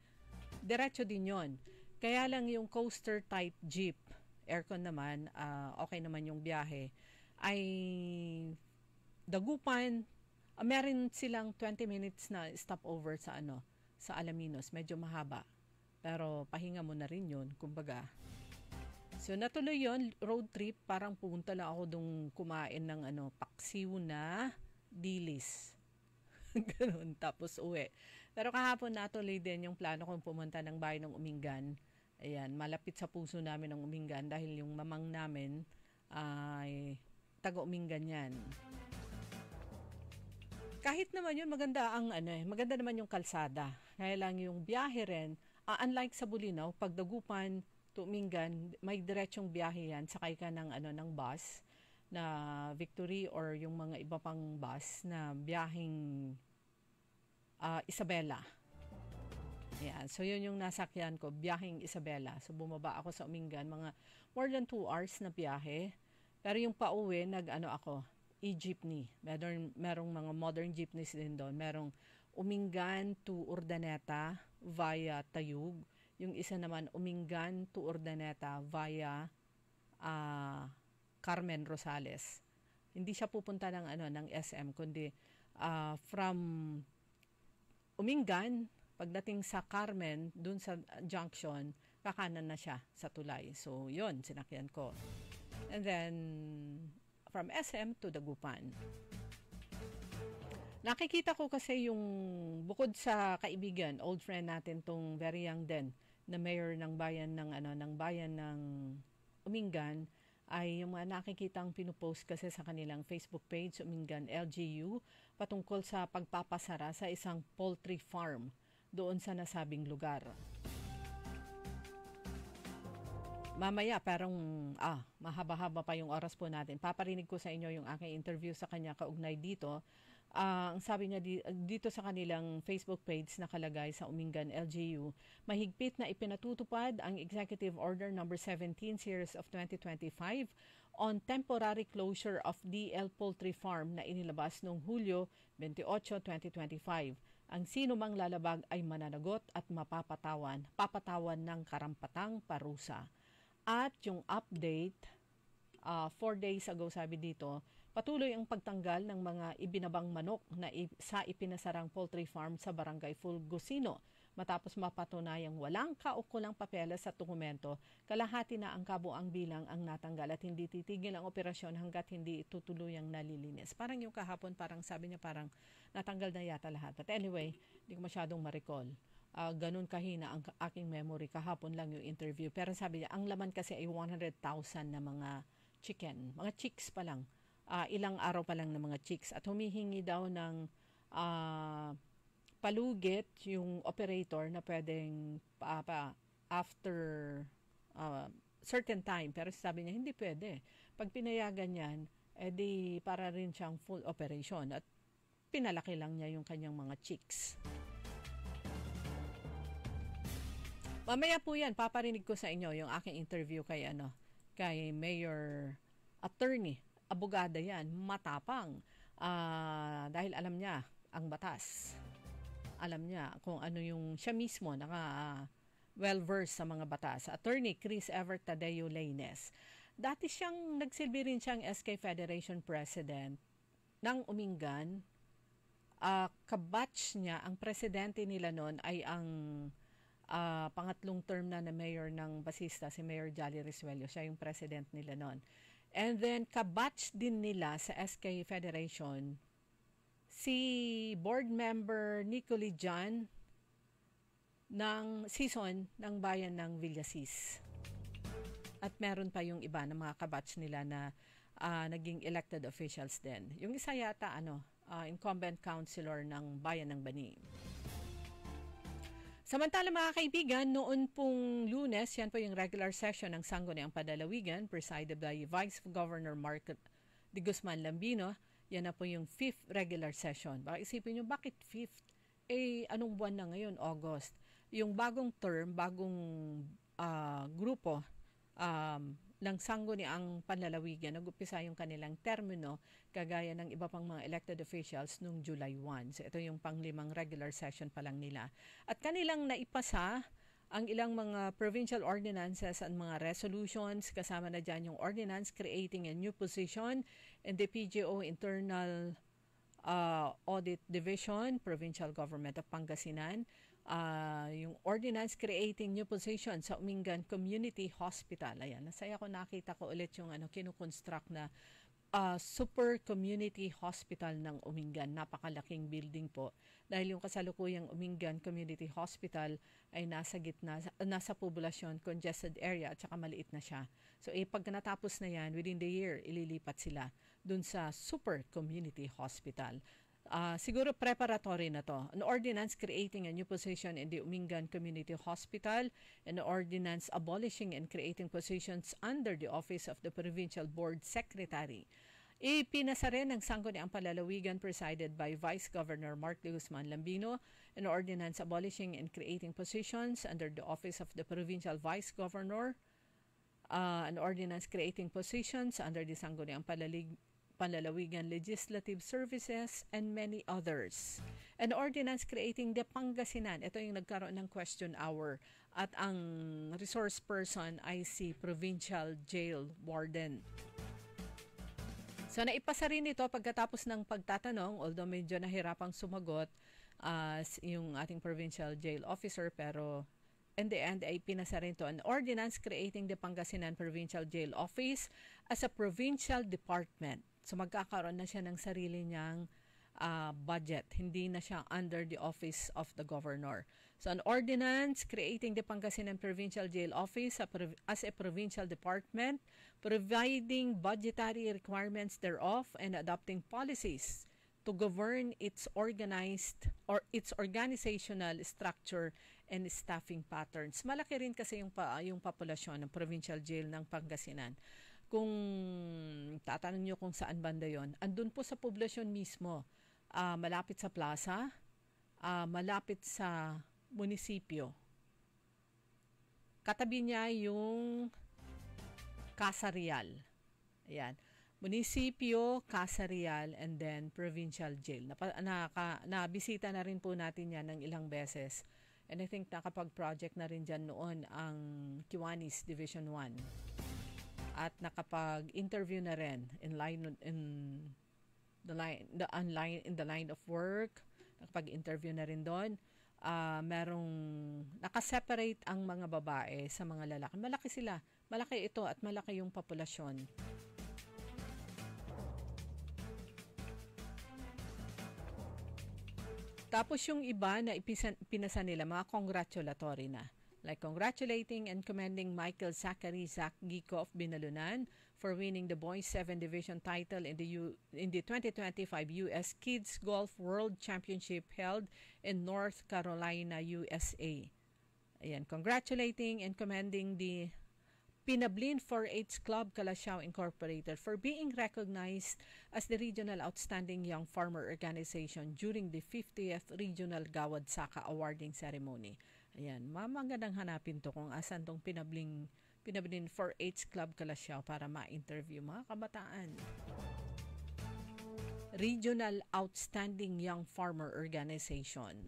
Speaker 4: Diretso din yon. Kaya lang yung coaster type jeep, aircon naman, okay naman yung biyahe, ay Dagupan, meron silang 20 minutes na stopover sa Alaminos. Medyo mahaba. Pero pahinga mo na rin yun, kumbaga. So natuloy yon, road trip, parang pumunta lang ako dong kumain ng paksiw na dilis. Ganun, tapos uwi. Pero kahapon natuloy din yung plano kong pumunta ng bayan ng Umingan. Ayan, malapit sa puso namin ng Umingan dahil yung mamang namin ay taga-Umingan yan. Kahit naman yun, maganda naman yung kalsada. Kaya lang yung biyahe rin, unlike sa Bulinaw, pag Dagupan to Umingan, may diretsong biyahe yan. Sakay ka ng, ng bus na Victory or yung mga iba pang bus na biyaheng Isabela. Ayan. So, yun yung nasakyan ko, biyaheng Isabela. So, bumaba ako sa Umingan, mga more than 2 hours na biyahe. Pero yung pauwi, ako, e-jeepney. Merong mga modern jeepneys din doon. Merong Umingan to Urdaneta via Tayug. Yung isa naman, Umingan to Urdaneta via Carmen Rosales. Hindi siya pupunta ng SM, kundi from Umingan, pagdating sa Carmen, dun sa junction, kakanan na siya sa tulay. So, yun, sinakyan ko. And then, from SM to Dagupan. Nakikita ko kasi yung, bukod sa kaibigan, old friend natin tong very young din, na mayor ng bayan ng Umingan, ay yung mga nakikitang pinupost kasi sa kanilang Facebook page, Umingan LGU, patungkol sa pagpapasara sa isang poultry farm doon sa nasabing lugar. Mamaya, parang mahaba-haba pa yung oras po natin. Paparinig ko sa inyo yung aking interview sa kanya kaugnay dito. Ang sabi niya dito sa kanilang Facebook page nakalagay sa Umingan LGU, mahigpit na ipinatutupad ang Executive Order No. 17 Series of 2025 on temporary closure of DL Poultry Farm na inilabas noong Hulyo 28, 2025. Ang sino mang lalabag ay mananagot at papatawan ng karampatang parusa. At yung update, 4 days ago sabi dito, patuloy ang pagtanggal ng mga ibinabang manok na sa ipinasarang poultry farm sa Barangay Fulgosino. Matapos mapatunayang walang kaukulang papeles at dokumento, kalahati na ang kabuang bilang ang natanggal at hindi titigil ang operasyon hanggat hindi tutuluyang nalilinis. Parang yung kahapon, parang sabi niya parang natanggal na yata lahat. But anyway, hindi ko masyadong ma-recall. Ganun kahina ang aking memory. Kahapon lang yung interview. Pero sabi niya, ang laman kasi ay 100,000 na mga chicken. Mga chicks pa lang. Ilang araw pa lang ng mga chicks. At humihingi daw ng palugit yung operator na pwedeng after certain time. Pero sabi niya, hindi pwede. Pag pinayagan yan, edi para rin siyang full operation. At pinalaki lang niya yung kanyang mga chicks. Mamaya po yan, paparinig ko sa inyo yung aking interview kay Mayor Attorney. Abogada yan, matapang. Dahil alam niya ang batas. Alam niya kung ano yung siya mismo well-versed sa mga batas. Attorney Chris Evert Tadeo Lainez. Dati siyang nagsilbi rin siyang SK Federation President ng Umingan. Kabatch niya, ang presidente nila noon ay ang pangatlong term na mayor ng Basista, si Mayor Jolly Risuello. Siya yung president nila noon. And then, kabatch din nila sa SK Federation si board member Nicoli John ng season ng bayan ng Villasis. At meron pa yung iba na mga kabatch nila na naging elected officials din. Yung isa yata, incumbent councilor ng bayan ng Bani. Samantala mga kaibigan, noon pong Lunes, yan po yung regular session ng Sangguniang Padalawigan presided by Vice Governor Mark de Guzman Lambino. Yan na po yung 5th regular session. Baka isipin nyo, bakit 5th? Anong buwan na ngayon? August. Yung bagong term, bagong grupo ng Sangguniang Panlalawigan, nag-upisa yung kanilang termino kagaya ng iba pang mga elected officials noong July 1. So ito yung pang-5 regular session pa lang nila. At kanilang naipasa ang ilang mga provincial ordinances at mga resolutions, kasama na dyan yung ordinance creating a new position in the PGO Internal Audit Division, Provincial Government of Pangasinan, yung ordinance creating new position sa Umingan Community Hospital. Ayan, nasaya ko, nakita ko ulit yung kinukonstruct na super community hospital ng Umingan. Napakalaking building po. Dahil yung kasalukuyang Umingan Community Hospital ay nasa populasyon, congested area at saka maliit na siya. So pag natapos na yan, within the year, ililipat sila dun sa super community hospital. Siguro preparatory na to. An ordinance creating a new position in the Umingan Community Hospital, an ordinance abolishing and creating positions under the Office of the Provincial Board Secretary. Ipinasa rin ng Sangguniang Palalawigan presided by Vice Governor Mark de Guzman Lambino, an ordinance abolishing and creating positions under the Office of the Provincial Vice Governor, an ordinance creating positions under the Sangguniang Palalawigan Legislative Services, and many others. An ordinance creating the Pangasinan. Ito yung nagkaroon ng question hour. At ang resource person ay si Provincial Jail Warden. So naipasa rin ito pagkatapos ng pagtatanong, although medyo nahirapang sumagot yung ating Provincial Jail Officer, pero in the end ay pinasa rin ito. An ordinance creating the Pangasinan Provincial Jail Office as a provincial department. So magkakaroon na siya ng sarili niyang budget. Hindi na siya under the office of the governor. So an ordinance creating the Pangasinan Provincial Jail Office as a provincial department, providing budgetary requirements thereof, and adopting policies to govern its organizational structure and staffing patterns. Malaki rin kasi yung populasyon ng provincial jail ng Pangasinan. Kung tatanong nyo kung saan banda yon, andun po sa poblasyon mismo, malapit sa plaza, malapit sa munisipyo. Katabi niya yung Casa Real. Ayan. Munisipyo, Casa Real, and then Provincial Jail. Nabisita na rin po natin yan ng ilang beses. And I think nakapag-project na rin dyan noon ang Kiwanis Division 1. At nakapag-interview na rin in the line of work. Nakapag-interview na rin doon. Merong nakaseparate ang mga babae sa mga lalaki. Malaki sila. Malaki ito at malaki yung populasyon. Tapos yung iba na pinasa nila, mga congratulatory na. Like congratulating and commending Michael Zachary Zach Gico of Binalunan for winning the Boys 7 Division title in the 2025 U.S. Kids Golf World Championship held in North Carolina, USA. Ayan, congratulating and commending the Pinablin 4-H Club Calasiao Incorporated for being recognized as the Regional Outstanding Young Farmer Organization during the 50th Regional Gawad Saka Awarding Ceremony. Ayan, magandang hanapin to kung asan tong Pinablin 4-H Club Calasiao para ma-interview mga kabataan. Regional Outstanding Young Farmer Organization.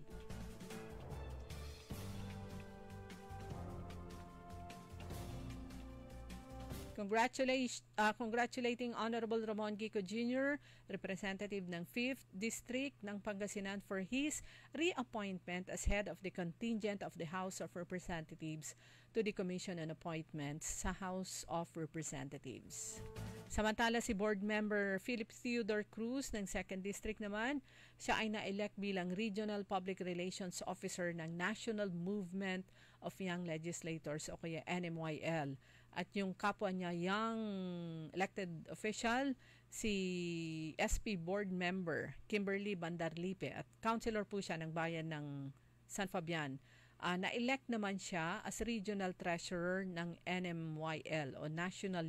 Speaker 4: Congratulating Honorable Ramon Gico Jr., representative ng 5th District ng Pangasinan for his reappointment as head of the contingent of the House of Representatives to the Commission on Appointments sa House of Representatives. Samantala si Board Member Philip Theodore Cruz ng 2nd District naman, siya ay na-elect bilang Regional Public Relations Officer ng National Movement of Young Legislators o kaya NMYL. At yung kapwa niya, young elected official, si SP Board Member Kimberly Bandarlipe at councilor po siya ng bayan ng San Fabian. Na-elect naman siya as Regional Treasurer ng NMYL o National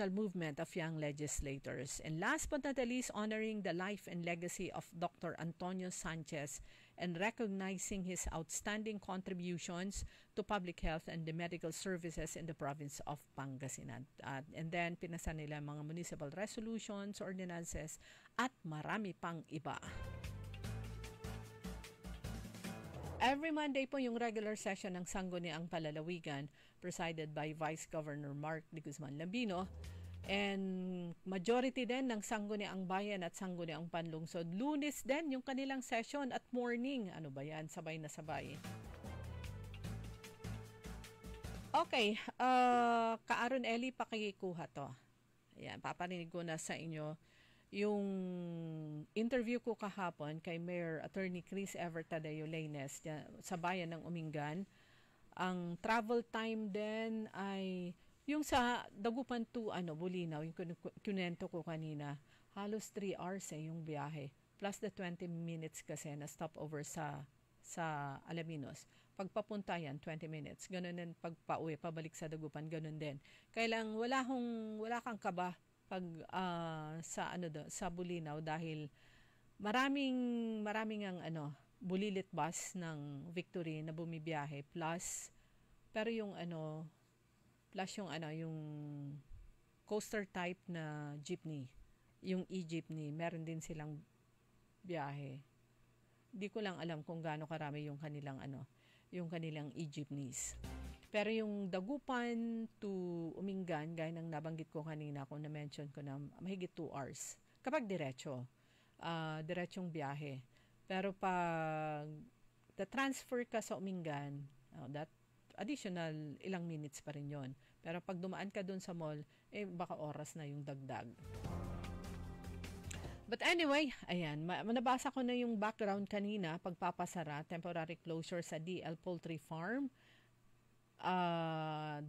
Speaker 4: Movement of Young Legislators. And last but not the least, honoring the life and legacy of Dr. Antonio Sanchez and recognizing his outstanding contributions to public health and the medical services in the province of Pangasinan. And then, pinasa nila mga municipal resolutions, ordinances, at marami pang iba. Every Monday po yung regular session ng Sangguniang Palalawigan presided by Vice Governor Mark de Guzman Lambino. And majority din ng Sangguniang Bayan at Sangguniang Panlungsod. Lunes din yung kanilang session at morning. Ano ba yan? Sabay na sabay. Okay. Kaaron Eli, pakikuha to. Ayan, paparinig ko na sa inyo yung interview ko kahapon kay Mayor Attorney Chris Evertadeo Lainez sa bayan ng Umingan. Ang travel time din ay Yung sa Dagupan to Bulinaw, yung kunento ko kanina, halos 3 hours yung biyahe. Plus the 20 minutes kasi na stopover sa Alaminos. Pagpapunta yan, 20 minutes. Ganun din pagpa-uwi, pabalik sa Dagupan, ganun din. Kailang wala kang kaba pag sa Bulinaw dahil maraming ang bulilit bus ng Victory na bumibiyahe plus yung coaster type na jeepney, yung e-jeepney, meron din silang biyahe. Di ko lang alam kung gaano karami yung kanilang e-jeepneys. Pero yung Dagupan to Umingan, gaya ng nabanggit ko kanina, kung na-mention ko na mahigit 2 hours. Kapag diretsong biyahe. Pero pag transfer ka sa Umingan, that additional ilang minutes pa rin yon. Pero pag dumaan ka dun sa mall, baka oras na yung dagdag. But anyway, ayan, nabasa ko na yung background kanina, pagpapasara, temporary closure sa DL Poultry Farm,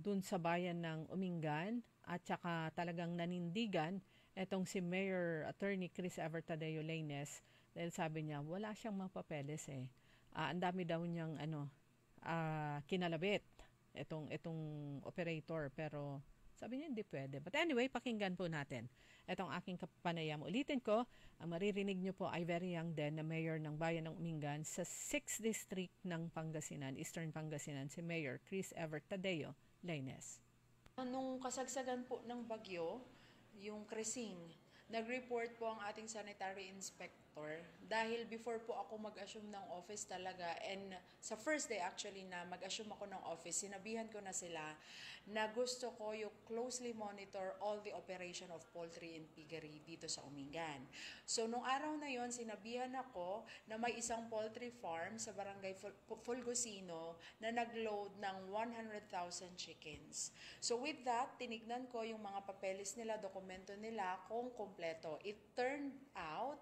Speaker 4: dun sa bayan ng Umingan, at saka talagang nanindigan etong si Mayor Attorney Chris Ever Tadeo Lainez, dahil sabi niya, wala siyang mga papeles ang dami daw niyang kinalabit itong operator, pero sabi niya hindi pwede. But anyway, pakinggan po natin itong aking kapanayam. Ulitin ko, ang maririnig niyo po ay very young din na mayor ng bayan ng Umingan sa 6th District ng Pangasinan, Eastern Pangasinan, si Mayor Chris Ever Tadeo Lainez.
Speaker 13: Nung kasagsagan po ng bagyo, yung Cresing, nag-report po ang ating sanitary inspector dahil before po ako mag-assume ng office talaga, and sa first day actually na mag-assume ako ng office, sinabihan ko na sila na gusto ko yung closely monitor all the operation of poultry and piggery dito sa Umingan. So nung araw na yon, sinabihan ako na may isang poultry farm sa barangay Fulgosino na nag-load ng 100,000 chickens. So with that, tinignan ko yung mga papeles nila, dokumento nila kung kompleto. It turned out,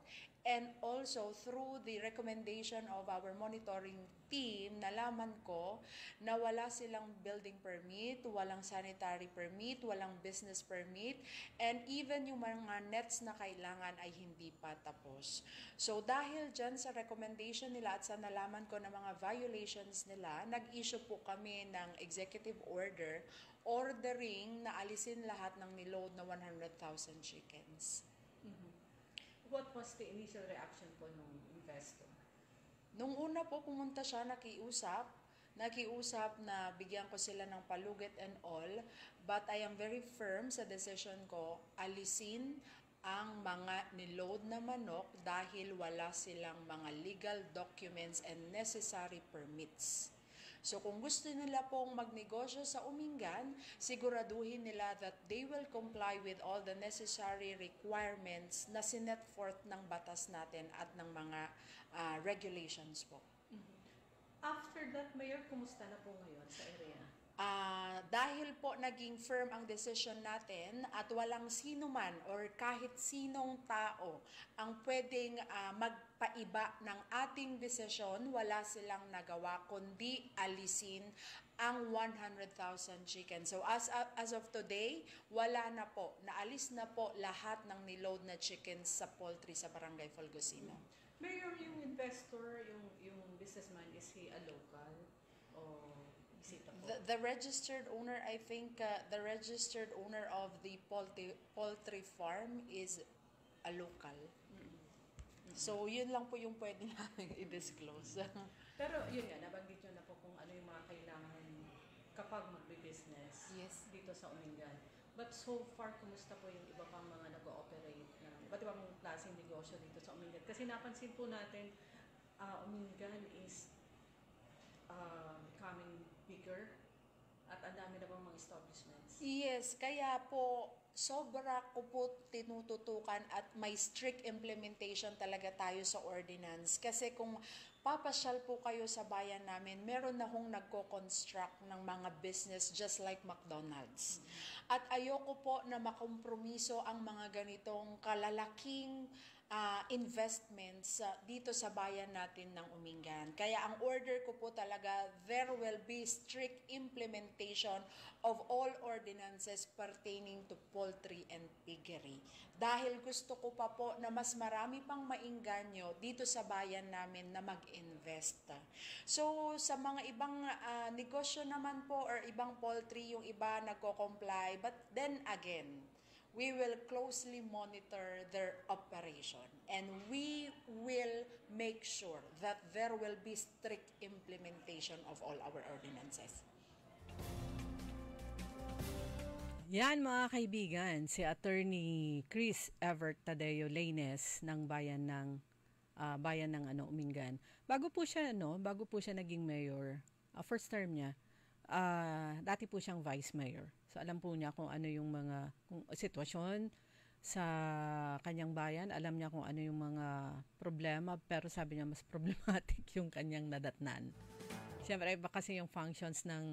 Speaker 13: and also through the recommendation of our monitoring team, nalaman ko na wala silang building permit, walang sanitary permit, walang business permit, and even yung mga nets na kailangan ay hindi pa tapos. So dahil dyan sa recommendation nila at sa nalaman ko na mga violations nila, nag-issue po kami ng executive order ordering na alisin lahat ng niload na 100,000 chickens.
Speaker 4: What was the initial reaction po ng investor?
Speaker 13: Nung una po, pumunta siya, nakiusap na bigyan ko sila ng palugit and all, but I am very firm sa decision ko, alisin ang mga niload na manok dahil wala silang mga legal documents and necessary permits. So kung gusto nila pong magnegosyo sa Umingan, siguraduhin nila that they will comply with all the necessary requirements na sinet forth ng batas natin at ng mga regulations po.
Speaker 4: After that, Mayor, kumusta na po ngayon sa area?
Speaker 13: Dahil po naging firm ang decision natin at walang sino man or kahit sinong tao ang pwedeng magpaiba ng ating desisyon, wala silang nagawa kundi alisin ang 100,000 chicken. So as of today, wala na po. Naalis na po lahat ng niload na chickens sa poultry sa Barangay Fulgosino.
Speaker 4: Mayor, yung investor, yung businessman, is he a local or is it a
Speaker 13: The registered owner, I think, the registered owner of the poultry farm is a local. So, yun lang po yung pwede namin i-disclose.
Speaker 4: Pero yun nga, nabanggit nyo na po kung ano yung mga kailangan kapag magbe-business dito sa Umingan. But so far, kumusta po yung iba pang mga nag-ooperate ng iba't ibang klaseng negosyo dito sa Umingan? Kasi napansin po natin, Umingan is becoming bigger at ang dami na bang mga establishments?
Speaker 13: Yes, kaya po sobra ko po tinututukan at may strict implementation talaga tayo sa ordinance. Kasi kung papasyal po kayo sa bayan namin, meron na hong nagko-construct ng mga business just like McDonald's. At ayoko po na makompromiso ang mga ganitong kalalaking investments dito sa bayan natin ng Umingan. Kaya ang order ko po talaga, there will be strict implementation of all ordinances pertaining to poultry and piggery. Dahil gusto ko pa po na mas marami pang maingganyo dito sa bayan namin na mag-invest. So sa mga ibang negosyo naman po or ibang poultry, yung iba nagko-comply, but then again, we will closely monitor their operation and we will make sure that there will be strict implementation of all our ordinances.
Speaker 4: Yan mga kaibigan, si Attorney Chris Evert Tadeo Lainez ng bayan ng Umingan. Bago po siya naging mayor, first term niya, dati po siyang vice mayor. So alam po niya kung ano yung mga sitwasyon sa kanyang bayan, alam niya kung ano yung mga problema, pero sabi niya mas problematic yung kanyang nadatnan. Siyempre iba kasi yung functions ng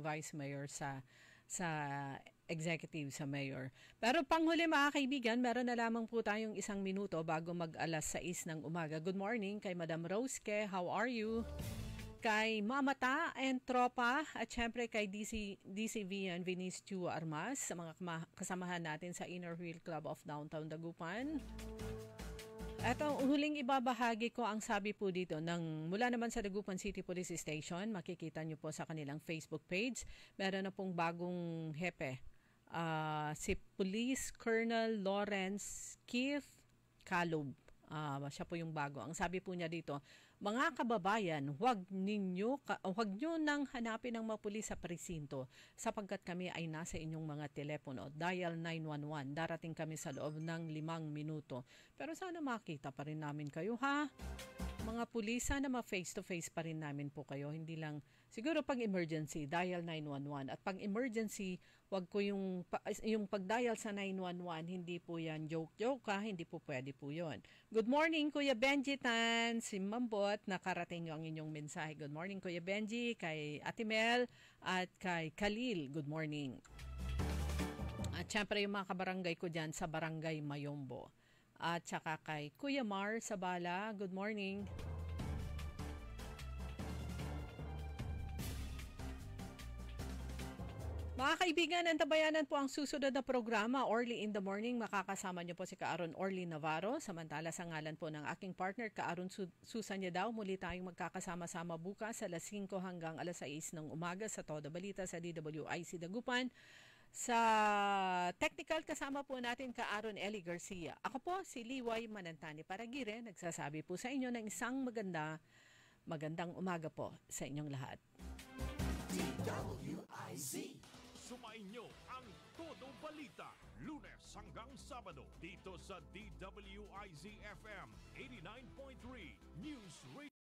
Speaker 4: vice mayor sa executive sa mayor. Pero panghuli mga kaibigan, meron na lamang po tayong 1 minuto bago mag-alas 6 ng umaga. Good morning kay Madam Roske, how are you? Kay Mamata and Tropa at syempre kay DCV and Venice Chu Armas sa mga kasamahan natin sa Inner Wheel Club of Downtown Dagupan. Ito, huling ibabahagi ko ang sabi po dito mula naman sa Dagupan City Police Station. Makikita nyo po sa kanilang Facebook page. Meron na pong bagong hepe. Si Police Colonel Lawrence Keith Kalob. Siya po yung bago. Ang sabi po niya dito, mga kababayan, huwag nyo nang hanapin ang mga pulis sa presinto sapagkat kami ay nasa inyong mga telepono. Dial 911. Darating kami sa loob ng 5 minuto. Pero sana makita pa rin namin kayo, ha? Mga pulis, sana ma-face-to-face pa rin namin po kayo. Hindi lang, siguro pag emergency, dial 911. At pag emergency, wag ko yung pag-dial sa 911, hindi po yan joke-joke, ha? Hindi po pwede po yun. Good morning, Kuya Benji Tan, si Mambot, nakarating ang inyong mensahe. Good morning, Kuya Benji, kay Ate Mel, at kay Khalil. Good morning. At syempre yung mga kabarangay ko dyan sa Barangay Mayombo. At saka kay Kuya Mar Sabala. Good morning. Mga kaibigan, antabayanan po ang susunod na programa, Orly in the Morning. Makakasama niyo po si Kaaron Orly Navarro. Samantala sa ngalan po ng aking partner, Kaaron Susan Yadaw, muli tayong magkakasama-sama bukas sa alas 5 hanggang alas 6 ng umaga sa Toda Balita sa DWIC Dagupan. Sa technical, kasama po natin Kaaron Eli Garcia. Ako po si Liway Manantani Paragire, nagsasabi po sa inyo ng isang magandang umaga po sa inyong lahat.
Speaker 1: DWIZ. Sumainyo ang Todo Balita, Lunes hanggang Sabado dito sa DWIZ FM 89.3 News Radio.